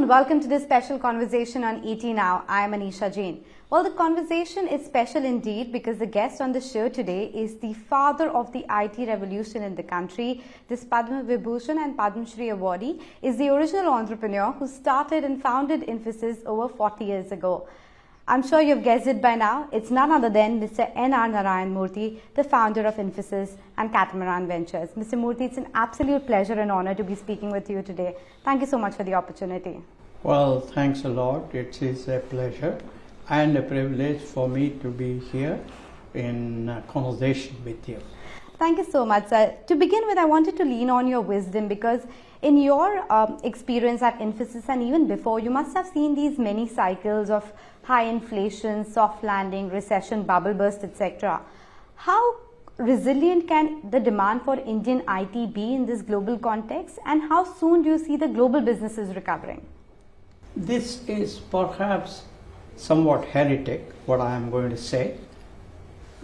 and welcome to this special conversation on ET Now. I am Anisha Jain. Well, the conversation is special indeed because the guest on the show today is the father of the IT revolution in the country. This Padma Vibhushan and Padma Shri awardee is the original entrepreneur who started and founded Infosys over 40 years ago. I'm sure you've guessed it by now. It's none other than Mr. Narayana Murthy, the founder of Infosys and Catamaran Ventures. Mr. Murthy, it's an absolute pleasure and honor to be speaking with you today. Thank you so much for the opportunity. Well, thanks a lot. It is a pleasure and a privilege for me to be here in conversation with you. Thank you so much, sir. To begin with, I wanted to lean on your wisdom because in your experience at Infosys and even before, you must have seen these many cycles of high inflation, soft landing, recession, bubble burst, etc. How resilient can the demand for Indian IT be in this global context, and how soon do you see the global businesses recovering? This is perhaps somewhat heretic, what I am going to say.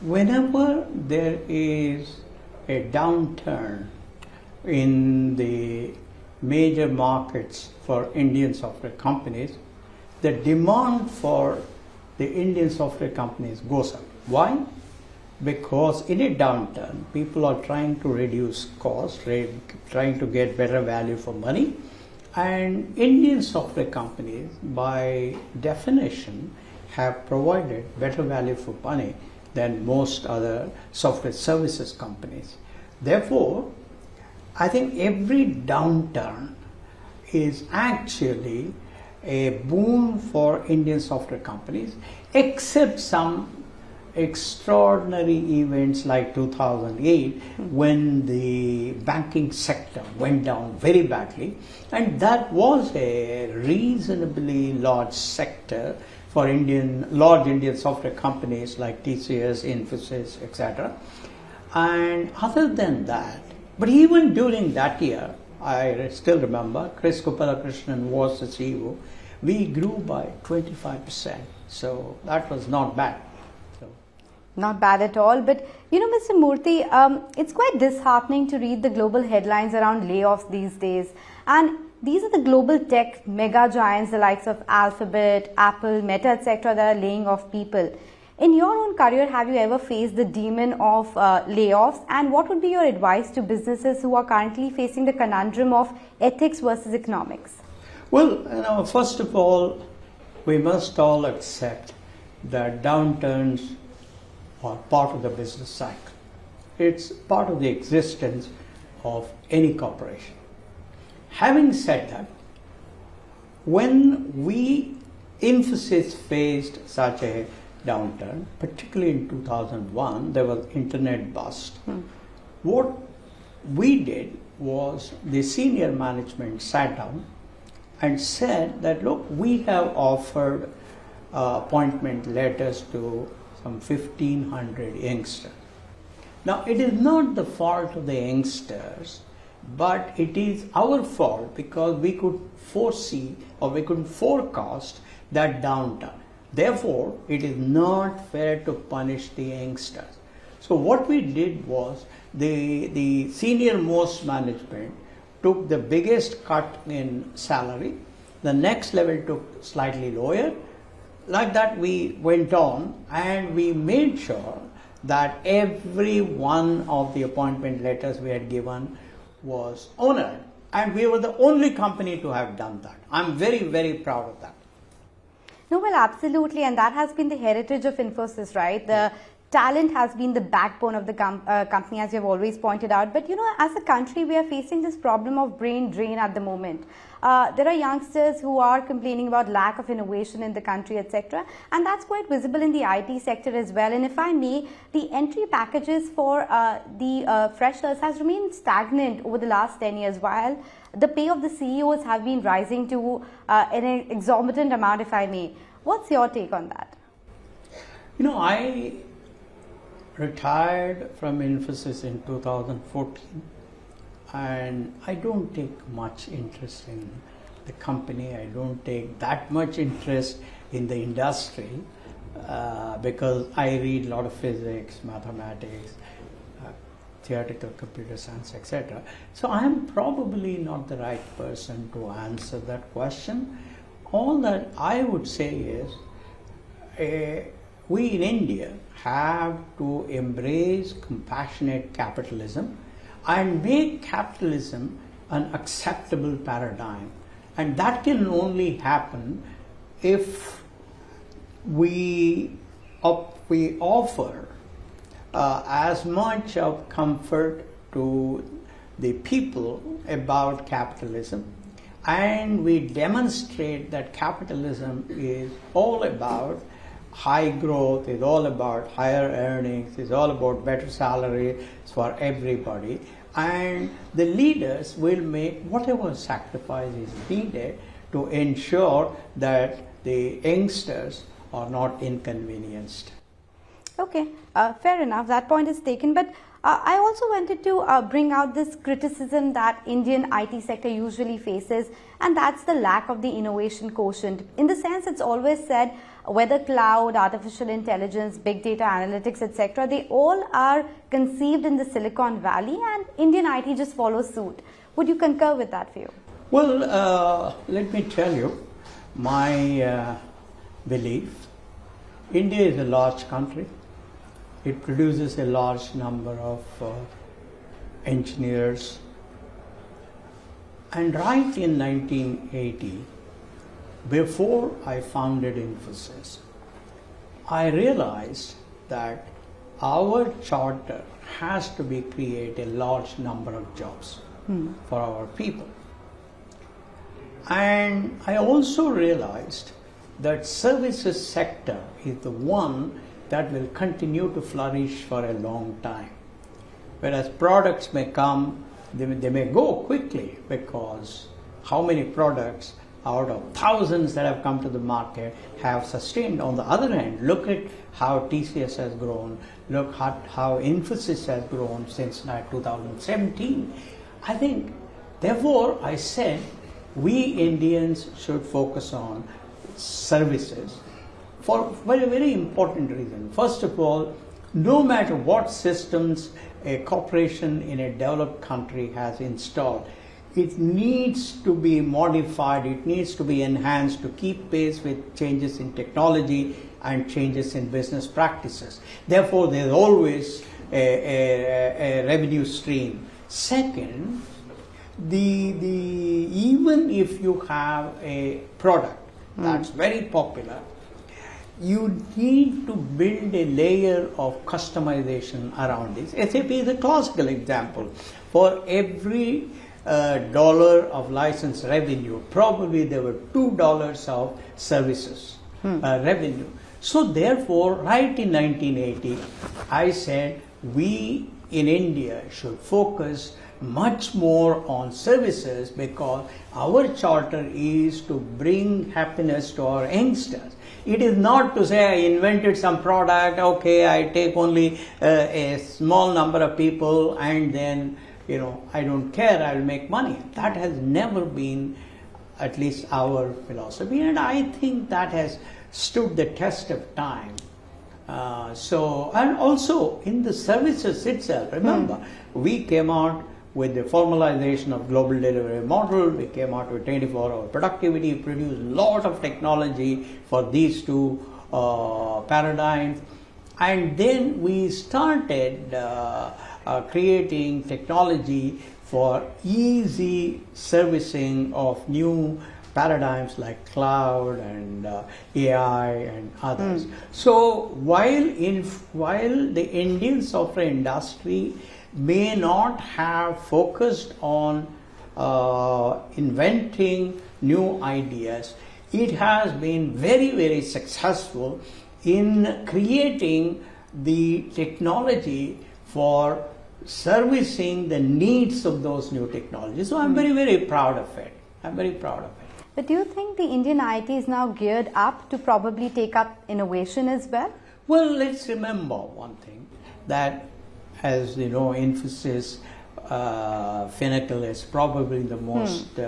Whenever there is a downturn in the major markets for Indian software companies, the demand for the Indian software companies goes up. Why? Because in a downturn, people are trying to reduce costs, trying to get better value for money, and Indian software companies, by definition, have provided better value for money than most other software services companies. Therefore, I think every downturn is actually a boon for Indian software companies, except some extraordinary events like 2008 when the banking sector went down very badly, and that was a reasonably large sector for large Indian software companies like TCS, Infosys, etc. And other than that, but even during that year, I still remember Chris Gopalakrishnan was the CEO. We grew by 25%, so that was not bad. Not bad at all. But you know, Mr. Murthy, it's quite disheartening to read the global headlines around layoffs these days. And these are the global tech mega giants, the likes of Alphabet, Apple, Meta, etc., that are laying off people. In your own career, have you ever faced the demon of layoffs? And what would be your advice to businesses who are currently facing the conundrum of ethics versus economics? Well, first of all, we must all accept that downturns are part of the business cycle. It's part of the existence of any corporation. Having said that, when Infosys faced such a downturn, particularly in 2001, there was internet bust. What we did was the senior management sat down and said that, look, we have offered appointment letters to some 1,500 youngsters. Now, it is not the fault of the youngsters, but it is our fault because we could foresee or we could forecast that downturn. Therefore, it is not fair to punish the youngsters. So what we did was the senior most management took the biggest cut in salary. The next level took slightly lower. Like that we went on and we made sure that every one of the appointment letters we had given was honored. And we were the only company to have done that. I'm very, very proud of that. No, well, absolutely. And that has been the heritage of Infosys, right? The talent has been the backbone of the company, as you've always pointed out. But, you know, as a country, we are facing this problem of brain drain at the moment. There are youngsters who are complaining about lack of innovation in the country, etc. And that's quite visible in the IT sector as well. And if I may, the entry packages for the freshers has remained stagnant over the last 10 years, while the pay of the CEOs have been rising to an exorbitant amount, if I may. What's your take on that? You know, I retired from Infosys in 2014, and I don't take much interest in the company. I don't take that much interest in the industry because I read a lot of physics, mathematics, theoretical computer science, etc. So I am probably not the right person to answer that question. all that I would say is we in India have to embrace compassionate capitalism and make capitalism an acceptable paradigm. And that can only happen if we offer as much of comfort to the people about capitalism, and we demonstrate that capitalism is all about high growth, is all about higher earnings, is all about better salaries for everybody, and the leaders will make whatever sacrifice is needed to ensure that the youngsters are not inconvenienced. Okay, fair enough. That point is taken. But I also wanted to bring out this criticism that Indian IT sector usually faces, and that's the lack of the innovation quotient. In the sense, it's always said whether cloud, artificial intelligence, big data analytics, etc., they all are conceived in the Silicon Valley, and Indian IT just follows suit. Would you concur with that view? Well, let me tell you my belief. India is a large country. It produces a large number of engineers. And right in 1980, before I founded Infosys, I realized that our charter has to be create a large number of jobs for our people. And I also realized that services sector is the one that will continue to flourish for a long time. Whereas products may come, they may go quickly, because how many products out of thousands that have come to the market have sustained. On the other hand, look at how TCS has grown, look at how Infosys has grown since 2017. I think, therefore, I said we Indians should focus on services for a very, very important reason. First of all, no matter what systems a corporation in a developed country has installed, it needs to be modified, it needs to be enhanced to keep pace with changes in technology and changes in business practices. Therefore, there's always a revenue stream. Second, even if you have a product that's very popular, you need to build a layer of customization around this. SAP is a classical example. For every dollar of license revenue, probably there were $2 of services revenue. So therefore, right in 1980, I said we in India should focus much more on services, because our charter is to bring happiness to our youngsters. It is not to say I invented some product, okay, I take only a small number of people and then, I don't care, I'll make money. That has never been at least our philosophy, and I think that has stood the test of time. And also in the services itself, remember, we came out with the formalization of global delivery model, we came out with 24-hour productivity, produced a lot of technology for these two paradigms, and then we started creating technology for easy servicing of new paradigms like cloud and AI and others. So while the Indian software industry may not have focused on inventing new ideas, it has been very, very successful in creating the technology for servicing the needs of those new technologies. So I'm very, very proud of it. I'm very proud of it. But do you think the Indian IT is now geared up to probably take up innovation as well? Well, let's remember one thing, that as you know, Infosys Finacle is probably the most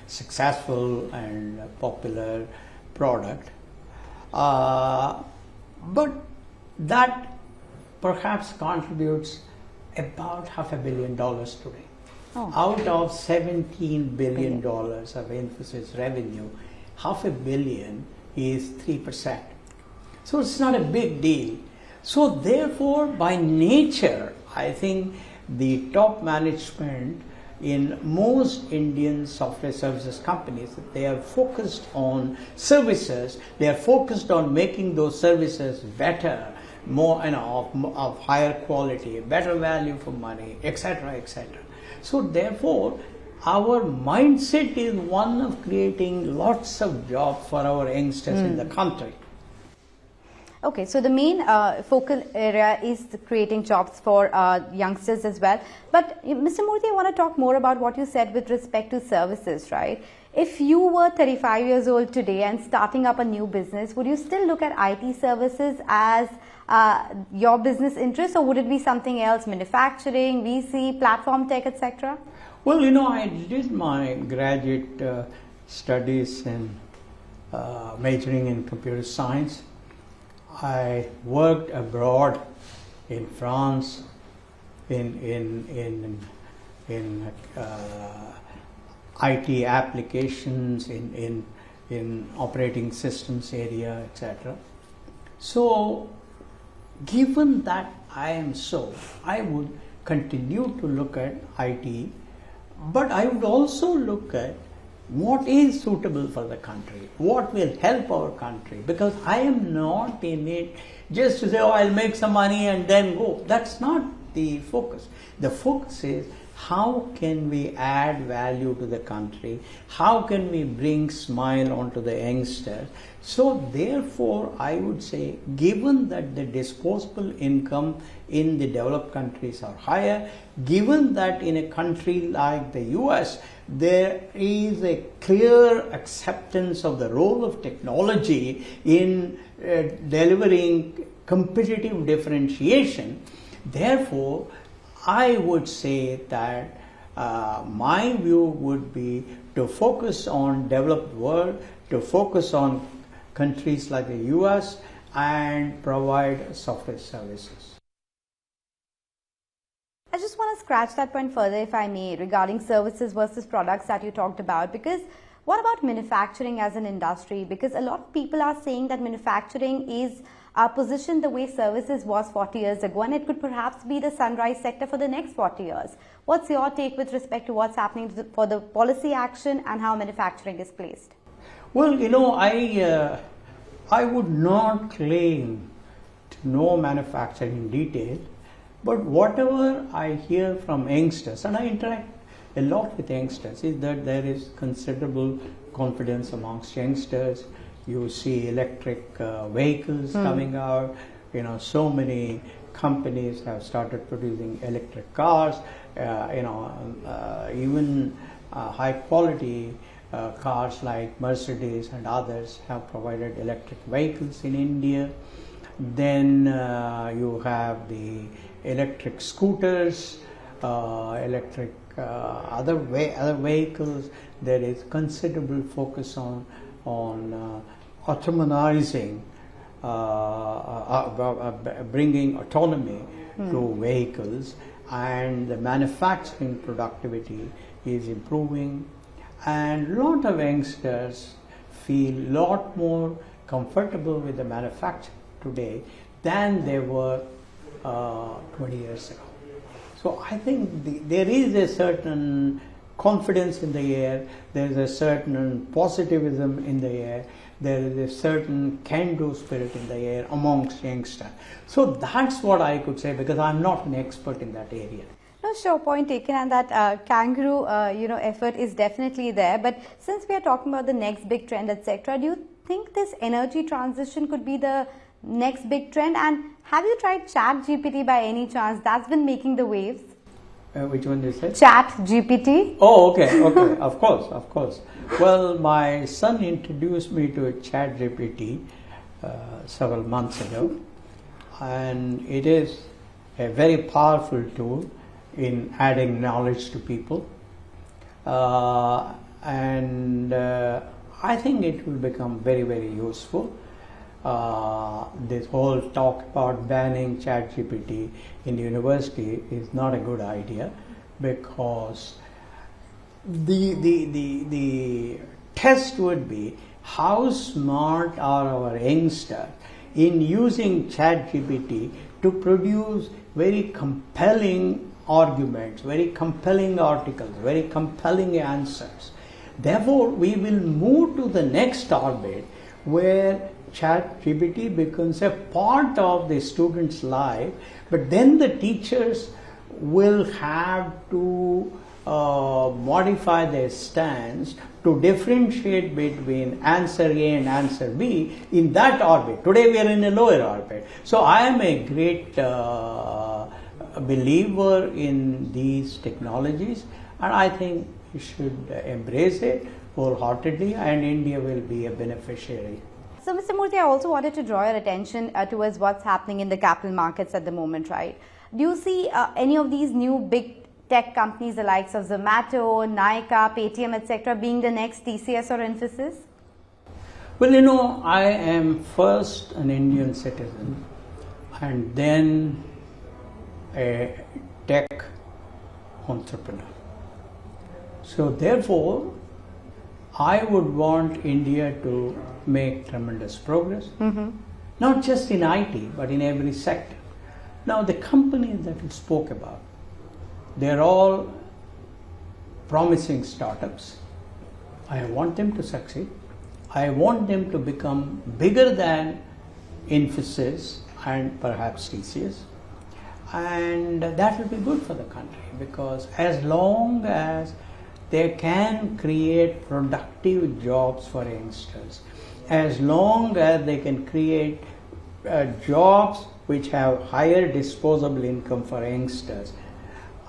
successful and popular product. But that perhaps contributes about $500 million today. Out of $17 billion of Infosys revenue, $500 million is 3%. So it's not a big deal. So therefore, by nature, I think the top management in most Indian software services companies, they are focused on services, they are focused on making those services better, more of higher quality, better value for money, etc., etc. So therefore, our mindset is one of creating lots of jobs for our youngsters in the country. Okay, so the main focal area is creating jobs for youngsters as well. But Mr. Murthy, I want to talk more about what you said with respect to services, right? If you were 35 years old today and starting up a new business, would you still look at IT services as your business interest, or would it be something else, manufacturing, VC, platform tech, etc.? Well, I did my graduate studies in majoring in computer science. I worked abroad in France, in IT applications, in operating systems area, etc. So, given that I would continue to look at IT, but I would also look at what is suitable for the country, what will help our country, because I am not in it just to say, oh, I'll make some money and then go. That's not the focus. The focus is how can we add value to the country, how can we bring smile onto the youngsters. So therefore, I would say, given that the disposable income in the developed countries are higher, given that in a country like the US, there is a clear acceptance of the role of technology in delivering competitive differentiation, therefore, I would say that my view would be to focus on developed world, to focus on countries like the US and provide software services. I just want to scratch that point further, if I may, regarding services versus products that you talked about, because what about manufacturing as an industry? Because a lot of people are saying that manufacturing is positioned the way services was 40 years ago, and it could perhaps be the sunrise sector for the next 40 years. What's your take with respect to what's happening for the policy action and how manufacturing is placed? Well, I would not claim to know manufacturing in detail, but whatever I hear from youngsters, and I interact a lot with youngsters, is that there is considerable confidence amongst youngsters. You see electric vehicles coming out. So many companies have started producing electric cars. Even high quality cars like Mercedes and others have provided electric vehicles in India. Then you have the electric scooters, electric other vehicles. There is considerable focus on autonomizing, bringing autonomy to vehicles, and the manufacturing productivity is improving, and a lot of youngsters feel a lot more comfortable with the manufacturing today than they were 20 years ago. So I think there is a certain confidence in the air, there is a certain positivism in the air, there is a certain can-do spirit in the air amongst youngsters. So that's what I could say, because I'm not an expert in that area. No, sure, point taken, and that kangaroo, effort is definitely there. But since we are talking about the next big trend, etc., do you think this energy transition could be the next big trend? And have you tried Chat GPT by any chance? That's been making the waves. Which one did you say? Chat GPT. Oh, okay, of course. Well, my son introduced me to a Chat GPT several months ago, and it is a very powerful tool in adding knowledge to people, and I think it will become very, very useful. This whole talk about banning Chat GPT in university is not a good idea, because the test would be how smart are our youngsters in using Chat GPT to produce very compelling arguments, very compelling articles, very compelling answers. Therefore, we will move to the next orbit where Chat GPT becomes a part of the student's life, but then the teachers will have to modify their stance to differentiate between answer A and answer B in that orbit. Today we are in a lower orbit. So I am a great believer in these technologies, and I think we should embrace it wholeheartedly, and India will be a beneficiary. So, Mr. Murthy, I also wanted to draw your attention towards what's happening in the capital markets at the moment, right? Do you see any of these new big tech companies, the likes of Zomato, Nykaa, Paytm, etc., being the next TCS or Infosys? Well, I am first an Indian citizen and then a tech entrepreneur. So therefore, I would want India to make tremendous progress, not just in IT, but in every sector. Now, the companies that you spoke about, they're all promising startups. I want them to succeed. I want them to become bigger than Infosys and perhaps TCS. And that will be good for the country, because as long as they can create productive jobs for youngsters, as long as they can create jobs which have higher disposable income for youngsters,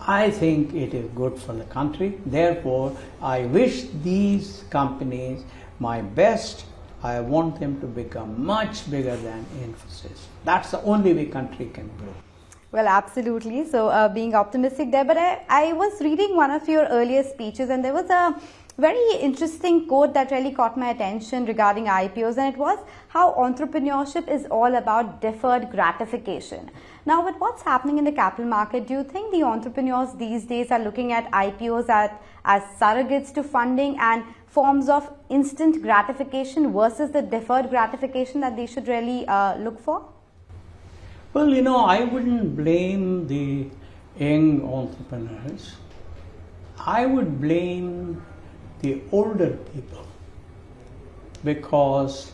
I think it is good for the country. Therefore, I wish these companies my best. I want them to become much bigger than Infosys. That's the only way country can grow. Well, absolutely. So being optimistic there, but I was reading one of your earlier speeches, and there was a very interesting quote that really caught my attention regarding IPOs, and it was how entrepreneurship is all about deferred gratification. Now, with what's happening in the capital market, do you think the entrepreneurs these days are looking at IPOs as surrogates to funding and forms of instant gratification versus the deferred gratification that they should really look for? Well, I wouldn't blame the young entrepreneurs. I would blame the older people, because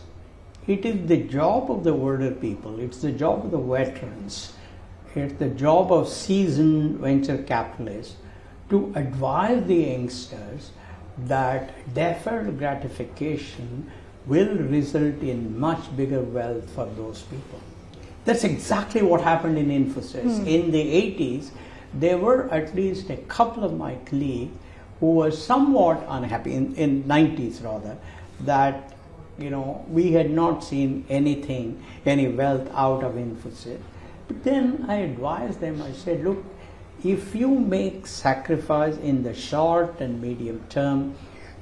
it is the job of the older people, it's the job of the veterans, it's the job of seasoned venture capitalists to advise the youngsters that deferred gratification will result in much bigger wealth for those people. That's exactly what happened in Infosys. In the 80s, there were at least a couple of my colleagues who were somewhat unhappy, in 90s rather, that we had not seen any wealth out of Infosys. But then I advised them, I said, look, if you make sacrifice in the short and medium term,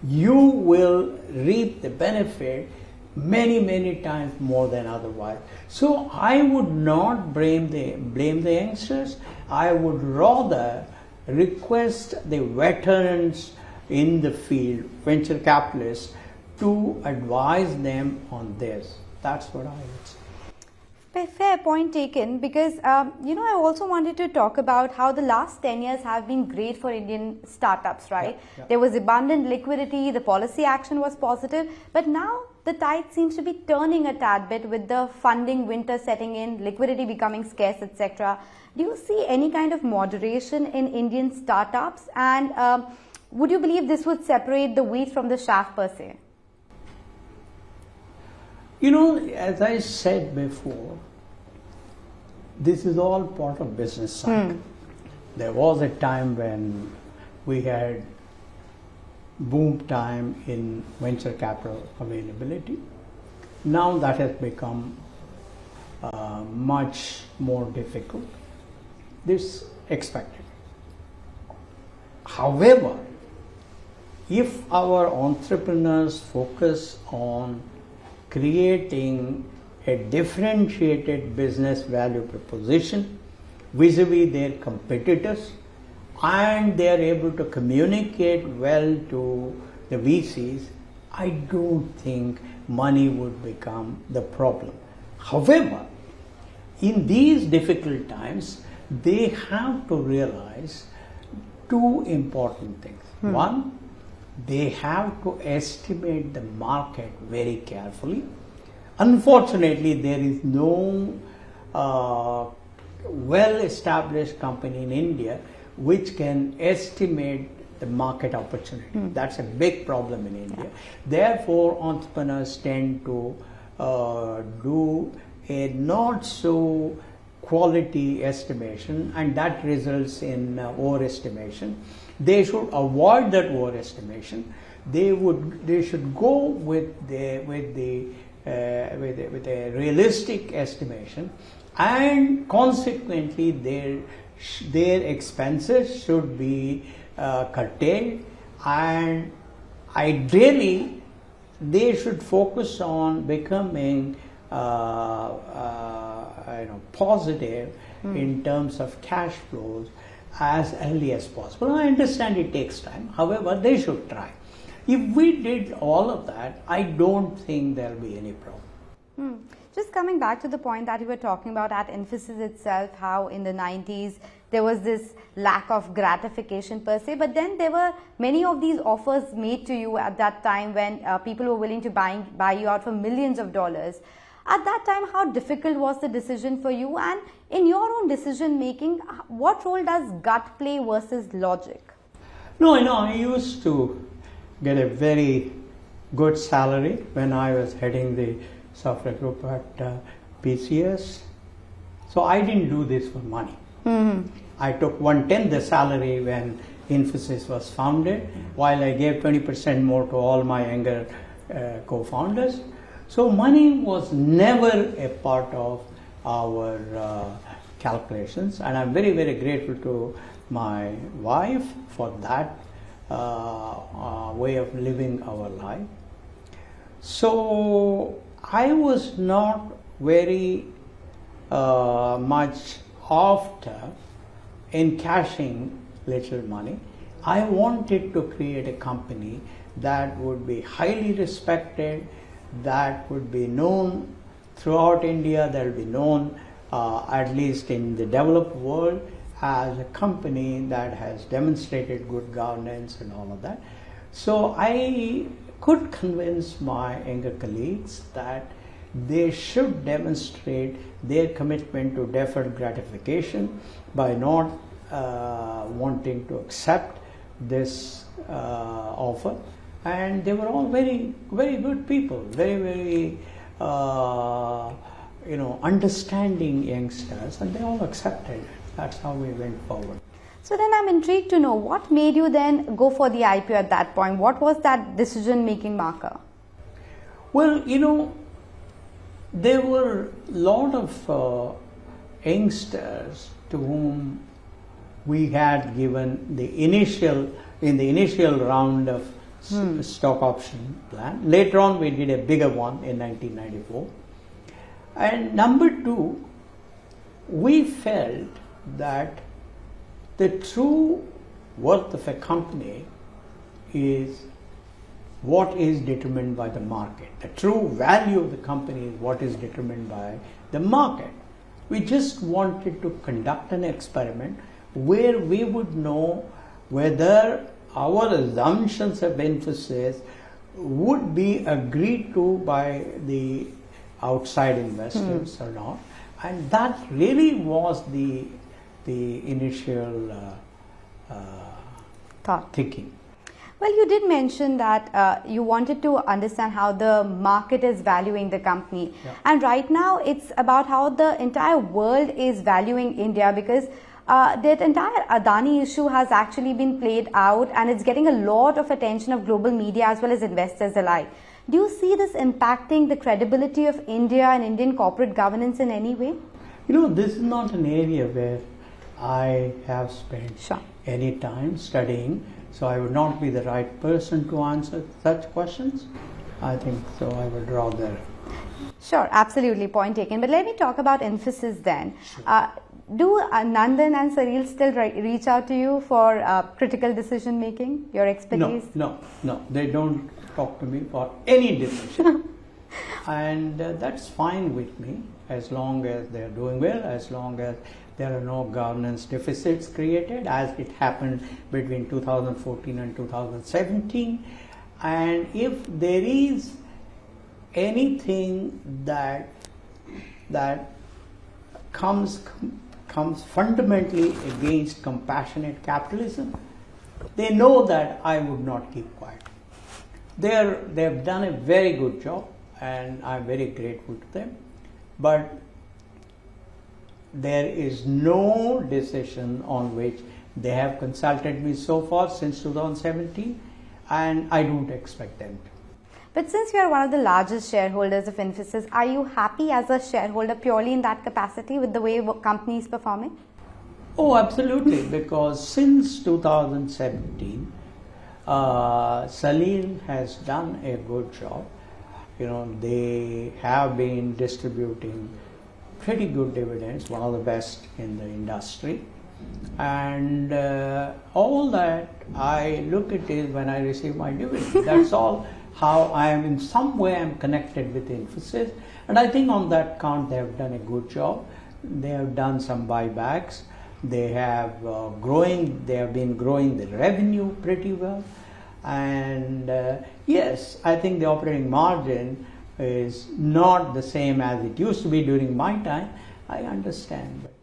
you will reap the benefit many times more than otherwise. So I would not blame the youngsters. I would rather request the veterans in the field, venture capitalists, to advise them on this. That's what I would say. Fair point taken, because I also wanted to talk about how the last 10 years have been great for Indian startups, right? Yeah. There was abundant liquidity, the policy action was positive, but now the tide seems to be turning a tad bit with the funding winter setting in, liquidity becoming scarce, etc. Do you see any kind of moderation in Indian startups, and would you believe this would separate the wheat from the chaff per se? As I said before, this is all part of business cycle. There was a time when we had boom time in venture capital availability. Now that has become much more difficult. This expected. However, if our entrepreneurs focus on creating a differentiated business value proposition vis-a-vis their competitors, and they are able to communicate well to the VCs, I don't think money would become the problem. However, in these difficult times, they have to realize two important things. One, they have to estimate the market very carefully. Unfortunately, there is no well-established company in India which can estimate the market opportunity. That's a big problem in India. Therefore, entrepreneurs tend to do a not so quality estimation, and that results in overestimation. They should avoid that overestimation. They should go with a realistic estimation, and consequently their expenses should be curtailed, and ideally they should focus on becoming positive in terms of cash flows as early as possible. I understand it takes time. However, they should try. If we did all of that, I don't think there'll be any problem. Just coming back to the point that you were talking about at Infosys itself, how in the 90s there was this lack of gratification per se, but then there were many of these offers made to you at that time when people were willing to buy you out for millions of dollars. At that time, how difficult was the decision for you? And in your own decision making, what role does gut play versus logic? No, I used to get a very good salary when I was heading the software group at PCS. So I didn't do this for money. I took 1/10 the salary when Infosys was founded, while I gave 20% more to all my younger co-founders. So money was never a part of our calculations, and I'm very, very grateful to my wife for that way of living our life. So I was not very much after encashing little money. I wanted to create a company that would be highly respected, that would be known throughout India, that will be known at least in the developed world as a company that has demonstrated good governance and all of that. So I could convince my younger colleagues that they should demonstrate their commitment to deferred gratification by not wanting to accept this offer. And they were all very, very good people, very, very understanding youngsters, and they all accepted it. That's how we went forward. So then I'm intrigued to know, what made you then go for the IPO at that point? What was that decision-making marker? Well, there were a lot of youngsters to whom we had given in the initial round of stock option plan. Later on, we did a bigger one in 1994. And number two, we felt that the true worth of a company is what is determined by the market. The true value of the company is what is determined by the market. We just wanted to conduct an experiment where we would know whether our assumptions of Infosys would be agreed to by the outside investors or not. And that really was the initial thinking. Well, you did mention that you wanted to understand how the market is valuing the company. Yeah. And right now, it's about how the entire world is valuing India, because that entire Adani issue has actually been played out, and it's getting a lot of attention of global media as well as investors alike. Do you see this impacting the credibility of India and Indian corporate governance in any way? This is not an area where I have spent Sure. any time studying, so I would not be the right person to answer such questions. I think so I would rather. Sure, absolutely, point taken. But let me talk about Infosys then. Sure. Do Nandan and Salil still reach out to you for critical decision making, your expertise? No. They don't talk to me for any decision. And that's fine with me, as long as they're doing well, as long as there are no governance deficits created, as it happened between 2014 and 2017. And if there is anything that comes fundamentally against compassionate capitalism, they know that I would not keep quiet. They've done a very good job, and I'm very grateful to them. But there is no decision on which they have consulted me so far since 2017, and I don't expect them to. But since you are one of the largest shareholders of Infosys, are you happy as a shareholder purely in that capacity with the way company is performing? Oh, absolutely, because since 2017, Salil has done a good job. They have been distributing pretty good dividends, one of the best in the industry. And all that I look at is when I receive my dividend. That's all. How I am in some way I'm connected with Infosys, and I think on that count they have done a good job. They have done some buybacks. They have They have been growing the revenue pretty well, and yes, I think the operating margin is not the same as it used to be during my time. I understand, but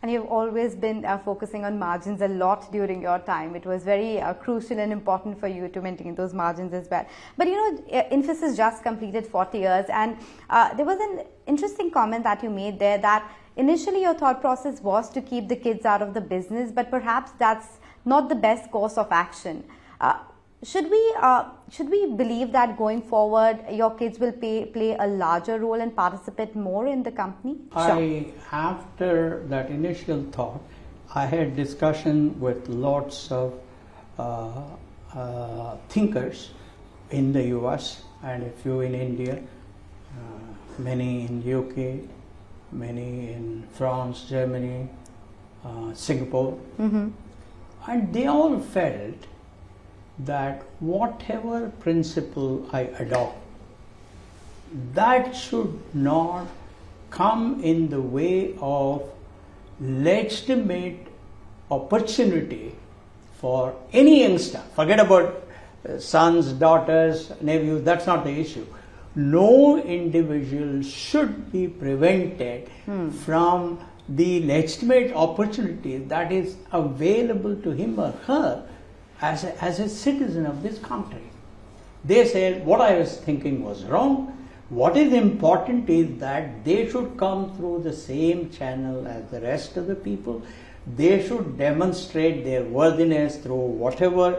and you've always been focusing on margins a lot during your time. It was very crucial and important for you to maintain those margins as well. But Infosys just completed 40 years, and there was an interesting comment that you made there that initially your thought process was to keep the kids out of the business, but perhaps that's not the best course of action. Should we believe that going forward your kids will play a larger role and participate more in the company? After that initial thought, I had discussion with lots of thinkers in the US and a few in India, many in UK, many in France, Germany, Singapore, and they all felt that whatever principle I adopt, that should not come in the way of legitimate opportunity for any youngster. Forget about sons, daughters, nephews, that's not the issue. No individual should be prevented from the legitimate opportunity that is available to him or her as a citizen of this country. They said what I was thinking was wrong. What is important is that they should come through the same channel as the rest of the people. They should demonstrate their worthiness through whatever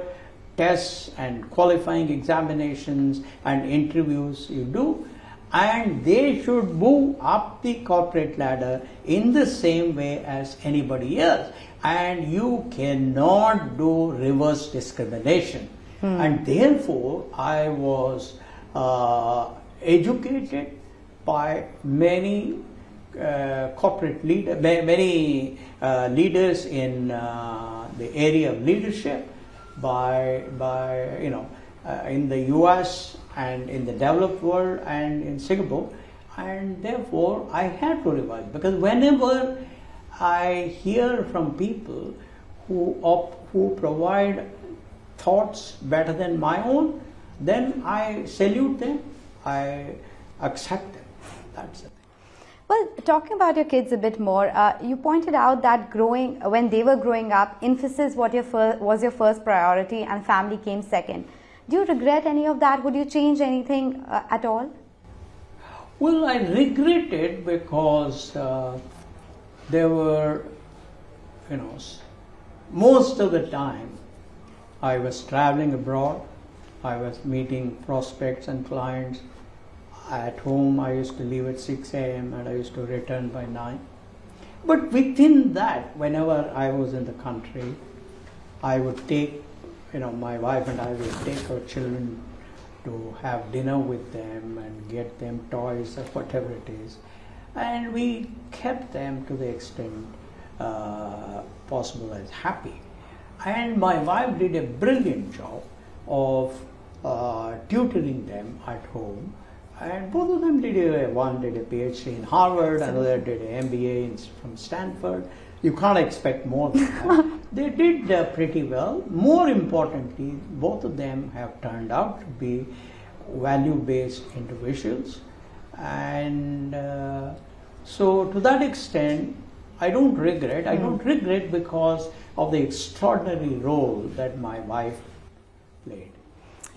tests and qualifying examinations and interviews you do, and they should move up the corporate ladder in the same way as anybody else. And you cannot do reverse discrimination. And therefore, I was educated by many corporate leaders, many leaders in the area of leadership, in the US and in the developed world and in Singapore, and therefore I had to revise, because whenever I hear from people who provide thoughts better than my own, then I salute them, I accept them. That's it. Well, talking about your kids a bit more, you pointed out that when they were growing up, Infosys was your first priority and family came second. Do you regret any of that? Would you change anything at all? Well, I regret it because there were, most of the time I was traveling abroad, I was meeting prospects and clients. At home I used to leave at 6 a.m. and I used to return by 9. But within that, whenever I was in the country, I would take, my wife and I would take our children to have dinner with them and get them toys or whatever it is. And we kept them to the extent possible as happy. And my wife did a brilliant job of tutoring them at home. And both of them one did a PhD in Harvard, another did an MBA from Stanford. You can't expect more than that. They did pretty well. More importantly, both of them have turned out to be value-based individuals. And so to that extent, I don't regret. I don't regret because of the extraordinary role that my wife played.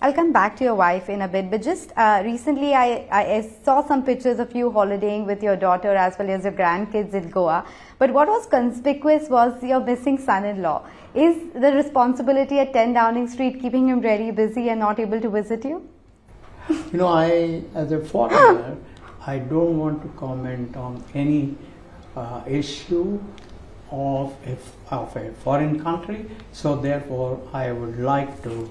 I'll come back to your wife in a bit, but just recently I saw some pictures of you holidaying with your daughter as well as your grandkids in Goa. But what was conspicuous was your missing son-in-law. Is the responsibility at 10 Downing Street keeping him very busy and not able to visit you? You know, as a foreigner, I don't want to comment on any issue of a foreign country. So therefore, I would like to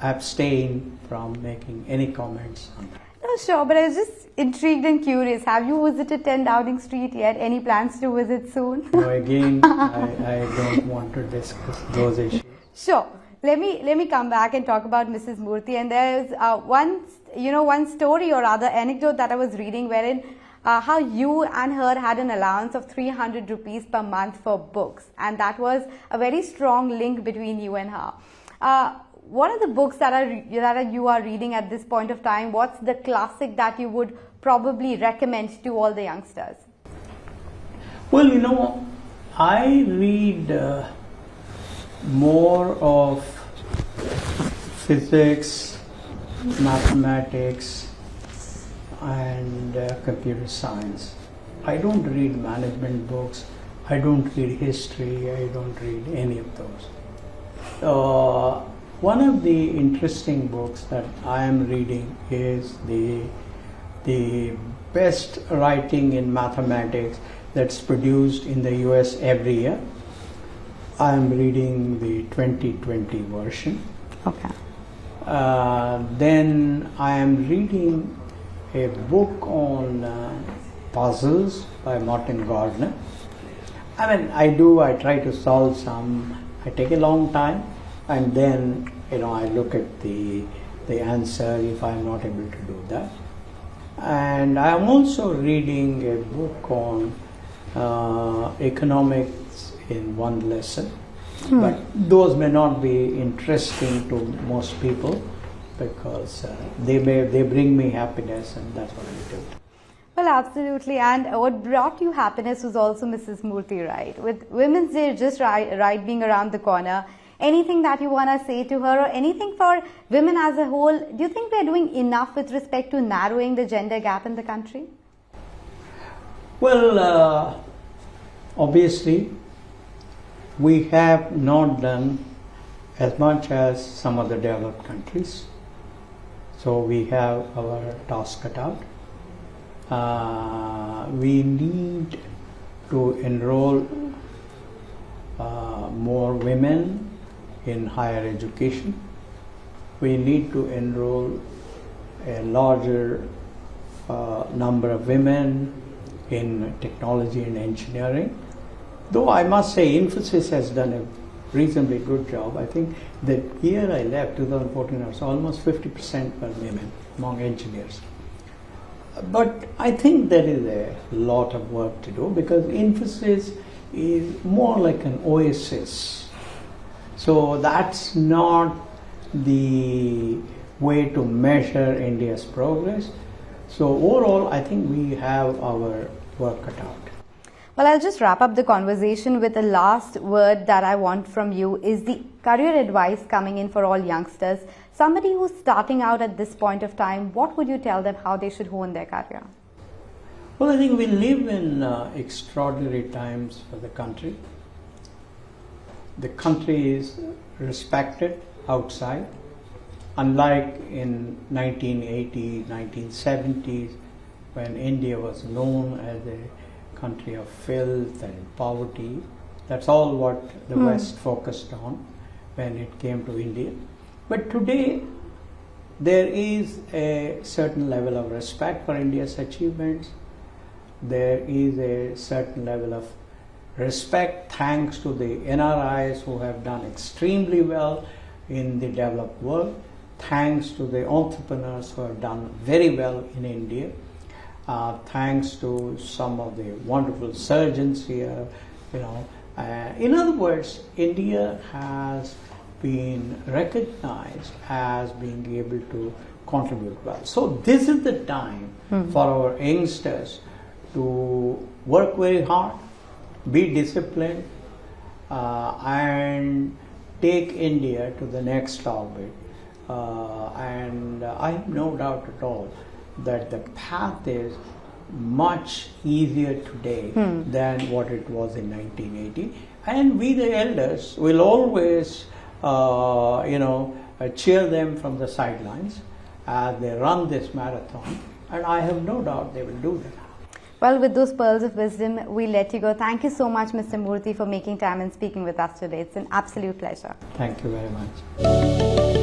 abstain from making any comments on that. No, sure, but I was just intrigued and curious. Have you visited 10 Downing Street yet? Any plans to visit soon? No, again, I don't want to discuss those issues. Sure. Let me come back and talk about Mrs. Murthy. And there's one story or rather anecdote that I was reading wherein how you and her had an allowance of 300 rupees per month for books, and that was a very strong link between you and her. What are the books that you are reading at this point of time? What's the classic that you would probably recommend to all the youngsters? Well, you know, I read more of physics, mathematics, and computer science. I don't read management books. I don't read history. I don't read any of those. One of the interesting books that I am reading is the best writing in mathematics that's produced in the US every year. I am reading the 2020 version. Okay. Then I am reading a book on puzzles by Martin Gardner. I try to solve some. I take a long time, and then I look at the answer if I'm not able to do that. And I am also reading a book on economics in one lesson. But those may not be interesting to most people because they bring me happiness, and that's what I do. Well, absolutely. And what brought you happiness was also Mrs. Murthy, right? With Women's Day just right being around the corner, anything that you want to say to her or anything for women as a whole, do you think we're doing enough with respect to narrowing the gender gap in the country? Well, obviously, we have not done as much as some of the developed countries. So we have our task cut out. We need to enroll more women in higher education. We need to enroll a larger number of women in technology and engineering. Though I must say Infosys has done a reasonably good job. I think the year I left, 2014, I was almost 50% were women among engineers. But I think there is a lot of work to do because Infosys is more like an oasis. So that's not the way to measure India's progress. So overall, I think we have our work cut out. Well, I'll just wrap up the conversation with a last word that I want from you is the career advice coming in for all youngsters. Somebody who's starting out at this point of time, what would you tell them how they should hone their career? Well, I think we live in extraordinary times for the country. The country is respected outside, unlike in 1980s, 1970s, when India was known as a country of filth and poverty. That's all what the West focused on when it came to India. But today, there is a certain level of respect for India's achievements. There is a certain level of respect, thanks to the NRIs who have done extremely well in the developed world, thanks to the entrepreneurs who have done very well in India, thanks to some of the wonderful surgeons here, in other words, India has been recognized as being able to contribute well. So this is the time for our youngsters to work very hard, be disciplined, and take India to the next orbit. And I have no doubt at all that the path is much easier today than what it was in 1980. And we, the elders, will always, cheer them from the sidelines as they run this marathon. And I have no doubt they will do that. Well, with those pearls of wisdom, we let you go. Thank you so much, Mr. Murthy, for making time and speaking with us today. It's an absolute pleasure. Thank you very much.